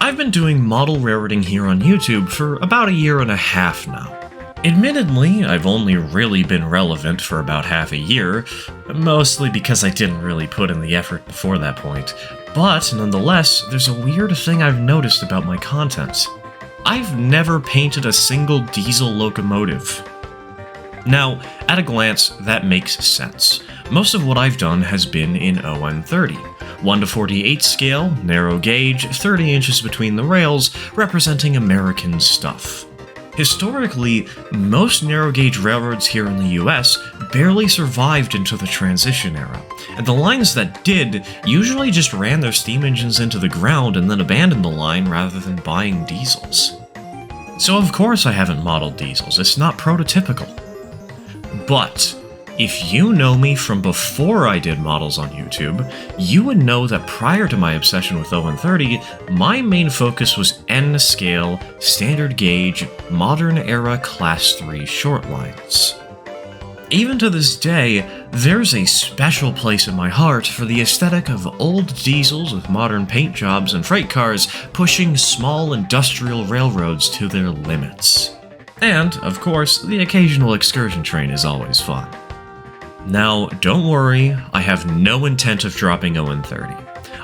I've been doing model railroading here on YouTube for about a year and a half now. Admittedly, I've only really been relevant for about half a year, mostly because I didn't really put in the effort before that point, but nonetheless, there's a weird thing I've noticed about my content. I've never painted a single diesel locomotive. Now, at a glance, that makes sense. Most of what I've done has been in ON30. 1:48 scale, narrow gauge, 30 inches between the rails, representing American stuff. Historically, most narrow gauge railroads here in the US barely survived into the transition era, and the lines that did usually just ran their steam engines into the ground and then abandoned the line rather than buying diesels. So of course I haven't modeled diesels, it's not prototypical. But if you know me from before I did models on YouTube, you would know that prior to my obsession with ON30, my main focus was N-scale, standard gauge, modern era Class 3 short lines. Even to this day, there's a special place in my heart for the aesthetic of old diesels with modern paint jobs and freight cars pushing small industrial railroads to their limits. And, of course, the occasional excursion train is always fun. Now, don't worry, I have no intent of dropping ON30.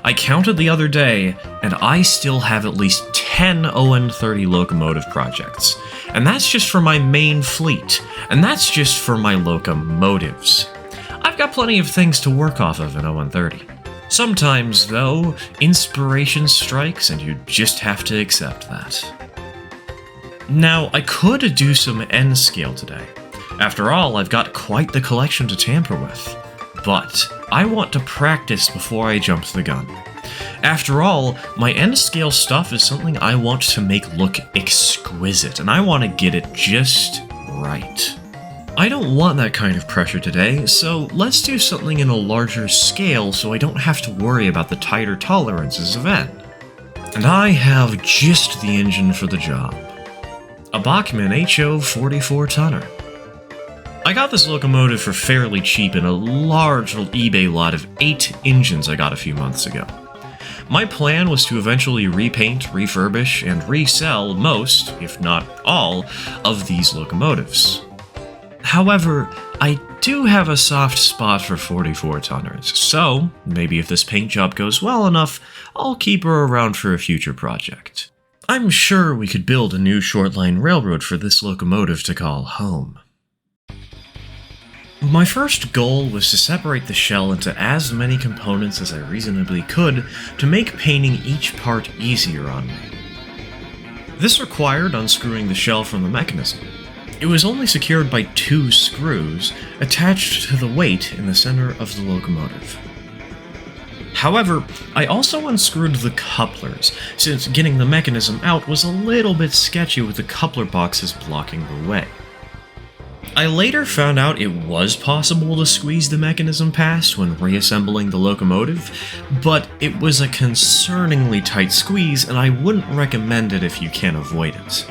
I counted the other day, and I still have at least 10 ON30 locomotive projects. And that's just for my main fleet, and that's just for my locomotives. I've got plenty of things to work off of in ON30. Sometimes, though, inspiration strikes and you just have to accept that. Now, I could do some N-scale today. After all, I've got quite the collection to tamper with. But I want to practice before I jump the gun. After all, my N-scale stuff is something I want to make look exquisite, and I want to get it just right. I don't want that kind of pressure today, so let's do something in a larger scale so I don't have to worry about the tighter tolerances of N. And I have just the engine for the job. A Bachmann HO 44 tonner. I got this locomotive for fairly cheap in a large eBay lot of 8 engines I got a few months ago. My plan was to eventually repaint, refurbish, and resell most, if not all, of these locomotives. However, I do have a soft spot for 44 tonners, so maybe if this paint job goes well enough, I'll keep her around for a future project. I'm sure we could build a new short-line railroad for this locomotive to call home. My first goal was to separate the shell into as many components as I reasonably could to make painting each part easier on me. This required unscrewing the shell from the mechanism. It was only secured by 2 screws attached to the weight in the center of the locomotive. However, I also unscrewed the couplers, since getting the mechanism out was a little bit sketchy with the coupler boxes blocking the way. I later found out it was possible to squeeze the mechanism past when reassembling the locomotive, but it was a concerningly tight squeeze and I wouldn't recommend it if you can avoid it.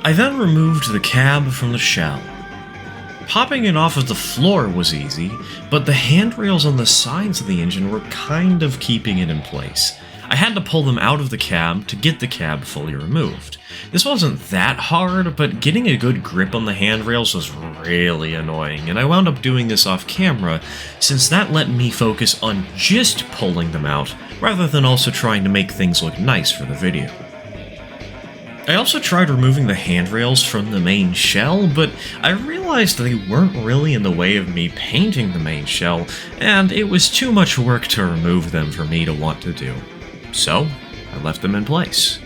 I then removed the cab from the shell. Popping it off of the floor was easy, but the handrails on the sides of the engine were kind of keeping it in place. I had to pull them out of the cab to get the cab fully removed. This wasn't that hard, but getting a good grip on the handrails was really annoying, and I wound up doing this off camera, since that let me focus on just pulling them out, rather than also trying to make things look nice for the video. I also tried removing the handrails from the main shell, but I realized they weren't really in the way of me painting the main shell, and it was too much work to remove them for me to want to do. So, I left them in place.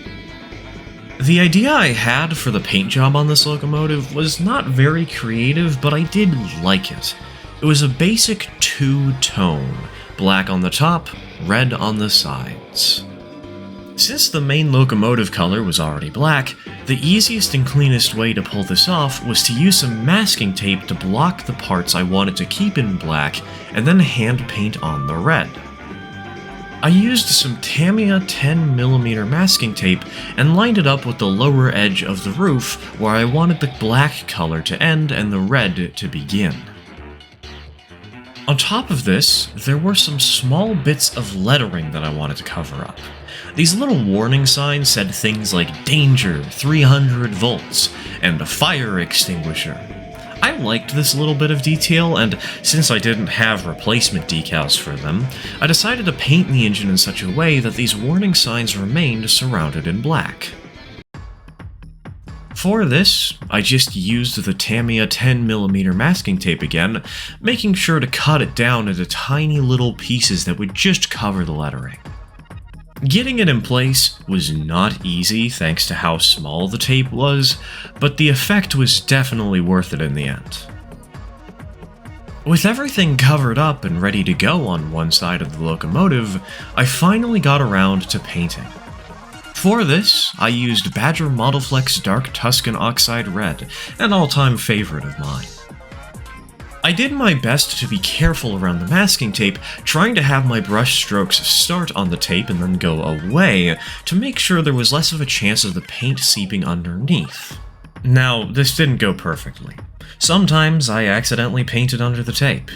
The idea I had for the paint job on this locomotive was not very creative, but I did like it. It was a basic 2-tone, black on the top, red on the sides. Since the main locomotive color was already black, the easiest and cleanest way to pull this off was to use some masking tape to block the parts I wanted to keep in black, and then hand paint on the red. I used some Tamiya 10mm masking tape and lined it up with the lower edge of the roof where I wanted the black color to end and the red to begin. On top of this, there were some small bits of lettering that I wanted to cover up. These little warning signs said things like danger, 300 volts, and a fire extinguisher. I liked this little bit of detail, and since I didn't have replacement decals for them, I decided to paint the engine in such a way that these warning signs remained surrounded in black. For this, I just used the Tamiya 10mm masking tape again, making sure to cut it down into tiny little pieces that would just cover the lettering. Getting it in place was not easy thanks to how small the tape was, but the effect was definitely worth it in the end. With everything covered up and ready to go on one side of the locomotive, I finally got around to painting. For this, I used Badger Modelflex Dark Tuscan Oxide Red, an all-time favorite of mine. I did my best to be careful around the masking tape, trying to have my brush strokes start on the tape and then go away, to make sure there was less of a chance of the paint seeping underneath. Now, this didn't go perfectly. Sometimes I accidentally painted under the tape.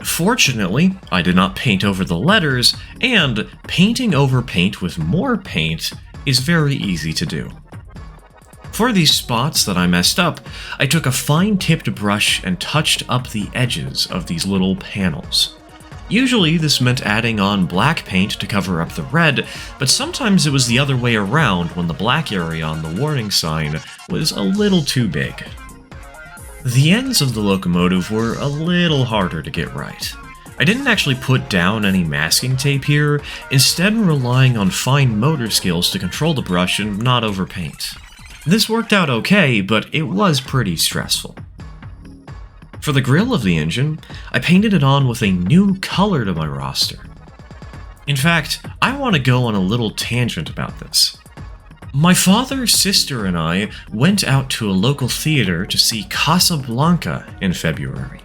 Fortunately, I did not paint over the letters, and painting over paint with more paint is very easy to do. For these spots that I messed up, I took a fine-tipped brush and touched up the edges of these little panels. Usually this meant adding on black paint to cover up the red, but sometimes it was the other way around when the black area on the warning sign was a little too big. The ends of the locomotive were a little harder to get right. I didn't actually put down any masking tape here, instead relying on fine motor skills to control the brush and not overpaint. This worked out okay, but it was pretty stressful. For the grille of the engine, I painted it on with a new color to my roster. In fact, I want to go on a little tangent about this. My father, sister, and I went out to a local theater to see Casablanca in February.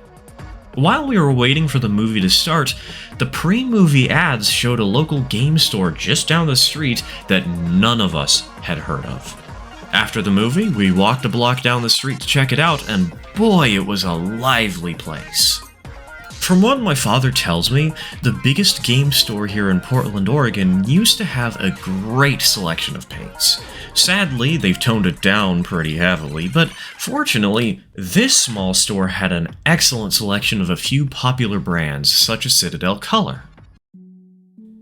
While we were waiting for the movie to start, the pre-movie ads showed a local game store just down the street that none of us had heard of. After the movie, we walked a block down the street to check it out, and boy, it was a lively place. From what my father tells me, the biggest game store here in Portland, Oregon used to have a great selection of paints. Sadly, they've toned it down pretty heavily, but fortunately, this small store had an excellent selection of a few popular brands, such as Citadel Color.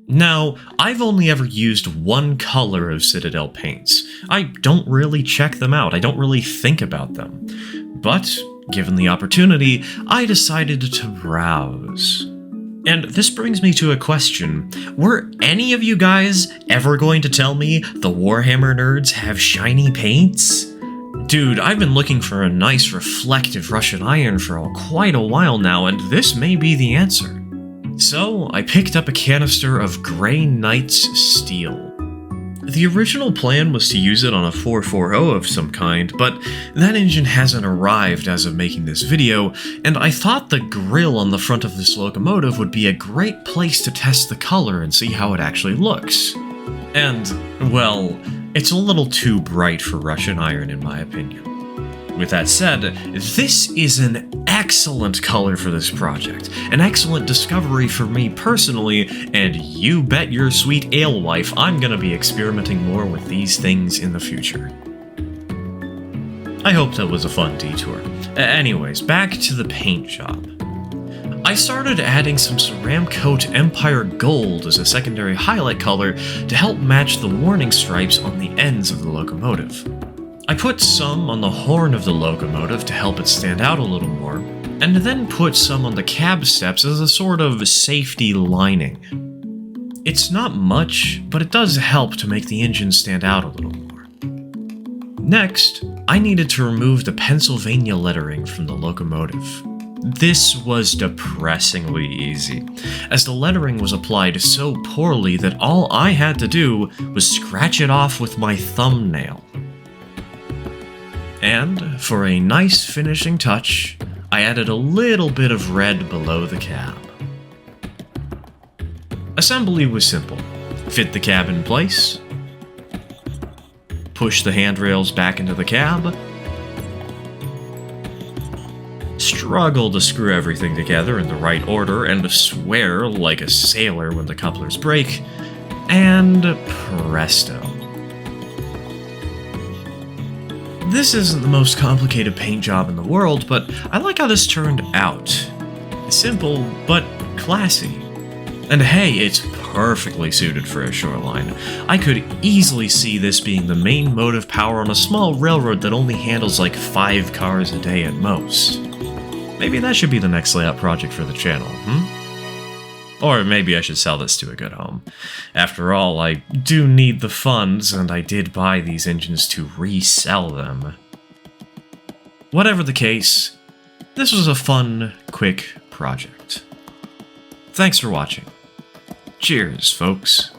Now, I've only ever used one color of Citadel paints. I don't really check them out, I don't really think about them. But, given the opportunity, I decided to browse. And this brings me to a question. Were any of you guys ever going to tell me the Warhammer nerds have shiny paints? Dude, I've been looking for a nice reflective Russian iron for quite a while now, and this may be the answer. So, I picked up a canister of Grey Knight's Steel. The original plan was to use it on a 440 of some kind, but that engine hasn't arrived as of making this video, and I thought the grille on the front of this locomotive would be a great place to test the color and see how it actually looks. And, well, it's a little too bright for Russian iron in my opinion. With that said, this is an excellent color for this project, an excellent discovery for me personally, and you bet your sweet alewife I'm gonna be experimenting more with these things in the future. I hope that was a fun detour. Anyways, back to the paint job. I started adding some Ceramcoat Empire Gold as a secondary highlight color to help match the warning stripes on the ends of the locomotive. I put some on the horn of the locomotive to help it stand out a little more, and then put some on the cab steps as a sort of safety lining. It's not much, but it does help to make the engine stand out a little more. Next, I needed to remove the Pennsylvania lettering from the locomotive. This was depressingly easy, as the lettering was applied so poorly that all I had to do was scratch it off with my thumbnail. And, for a nice finishing touch, I added a little bit of red below the cab. Assembly was simple. Fit the cab in place, push the handrails back into the cab, struggle to screw everything together in the right order and to swear like a sailor when the couplers break, and presto. This isn't the most complicated paint job in the world, but I like how this turned out. Simple, but classy. And hey, it's perfectly suited for a shoreline. I could easily see this being the main motive power on a small railroad that only handles like 5 cars a day at most. Maybe that should be the next layout project for the channel, Or maybe I should sell this to a good home. After all, I do need the funds, and I did buy these engines to resell them. Whatever the case, this was a fun, quick project. Thanks for watching. Cheers, folks.